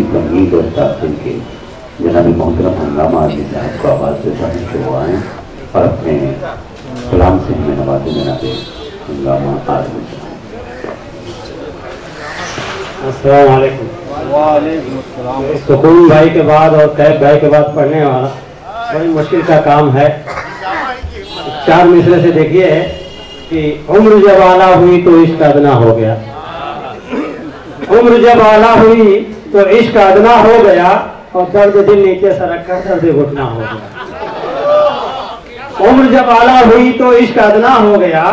संगीत और शास्त्र के जनाबी मोहतरम हंगामा आदमी साहब को आवाज़ से शामिल करवाएं और अपने कलाम से हमें नवाजे जनाबे हंगामा आदमी साहब। अस्सलाम वालेकुम। सुकून भाई के बाद और कैब भाई के बाद पढ़ने वाला बड़ी मुश्किल का काम है। 4 मिसरे से देखिए कि उम्र जब आला हुई तो इश्क अदना हो गया, उम्र जब आला हुई तो इश्क अदना हो गया और दर्द दिल नीचे सरक कर दर्द घुटना हो गया। उम्र जब आला हुई तो इश्क अदना हो गया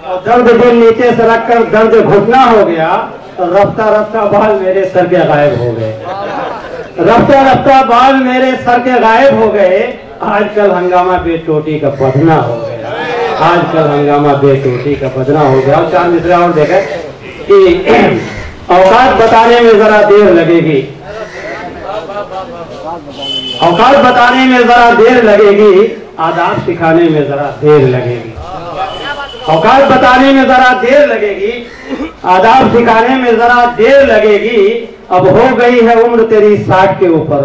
और दर्द दिल नीचे सरक कर दर्द घुटना हो गया। और रफ्ता रफ्ता बाल मेरे सर के गायब हो गए, रफ्ता रफ्ता बाल मेरे सर के गायब हो गए। आजकल हंगामा बेटोटी का बदना हो गया, आजकल हंगामा बेटोटी का बदना हो गया। और 4 मिसरे और देखे कि औकात बताने में जरा देर लगेगी, औकात बताने में जरा देर लगेगी, आदाब सिखाने में जरा देर लगेगी। औकात बताने में जरा देर लगेगी, आदाब सिखाने में जरा देर लगेगी। अब हो गई है उम्र तेरी 60 के ऊपर,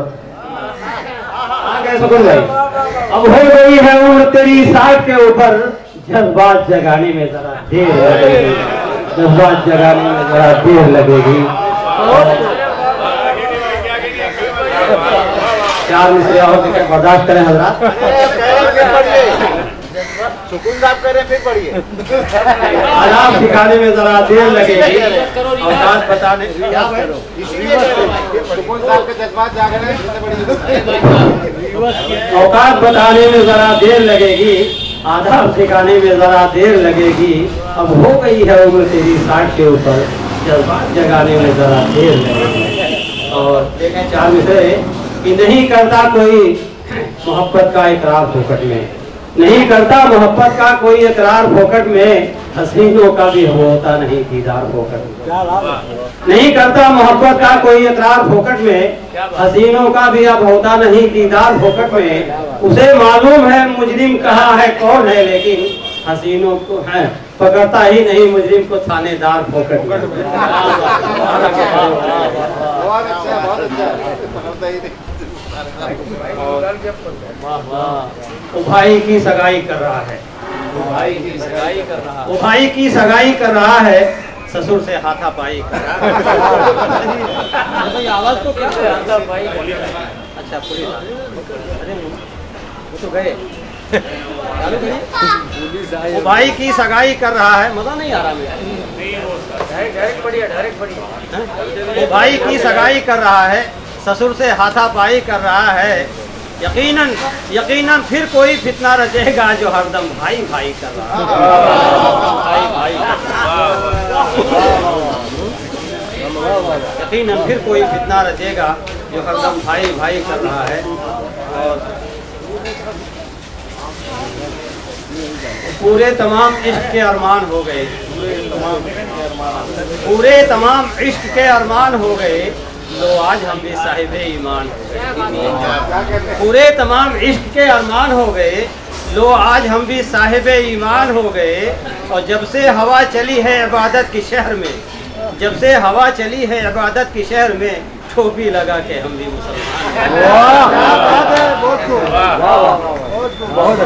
सुकून भाई, अब हो गई है उम्र तेरी 60 के ऊपर। जज्बात जगाने में जरा देर लगेगी, जज्बात जगाने में जरा देर लगेगी। 4 मिसरे और बर्दाश्त करें हजरात। सुकून साहब करें फिर पढ़िए। आदाब सिखाने में जरा देर लगेगी, औकात बताने सुकून साहब के जज्बात जागने औकात बताने में जरा देर लगेगी, आदाब सिखाने में जरा देर लगेगी। अब हो गई है उम्र तेरी 60 के ऊपर, जज्बात जगाने में जरा देर लगेगी। और देखें 4 मिसरे कि नहीं करता कोई मोहब्बत का इकरार फोकट में, नहीं करता मोहब्बत का कोई इकरार फोकट में। हसीनों का भी होता नहीं दीदार फोकट में, नहीं करता मोहब्बत का कोई इकरार फोकट में। हसीनों का भी अब होता नहीं दीदार फोकट में। उसे मालूम है मुजरिम कहाँ है कौन है, लेकिन हसीनों को है पकड़ता ही नहीं मुजरिम को थानेदार फोकट में। वो भाई की सगाई कर रहा है, वो भाई की सगाई कर रहा है, वो भाई की सगाई कर रहा है, ससुर से हाथापाई कर रहा है। आवाज तो क्या है? अच्छा पुलिस, अरे वो तो गए। वो भाई की सगाई कर रहा है, मजा नहीं आ रहा मेरा। डायरेक्ट बढ़िया, डायरेक्ट बढ़िया। वो भाई की सगाई कर रहा है, ससुर से हाथापाई कर रहा है। यकीनन यकीनन फिर कोई फितना रचेगा जो हरदम भाई भाई कर रहा है, भाई भाई। यकीनन फिर कोई फितना रचेगा जो हरदम भाई भाई कर रहा है। और पूरे तमाम इश्क के अरमान हो गए, पूरे तमाम इश्क के अरमान हो गए, लो आज हम भी साहिबे ईमान हो गए। पूरे तमाम इश्क के अरमान हो गए, लो आज हम भी साहिबे ईमान हो गए। और जब से हवा चली है इबादत की शहर में, जब से हवा चली है इबादत की शहर में, टोपी लगा के हम भी मुसलमान। बहुत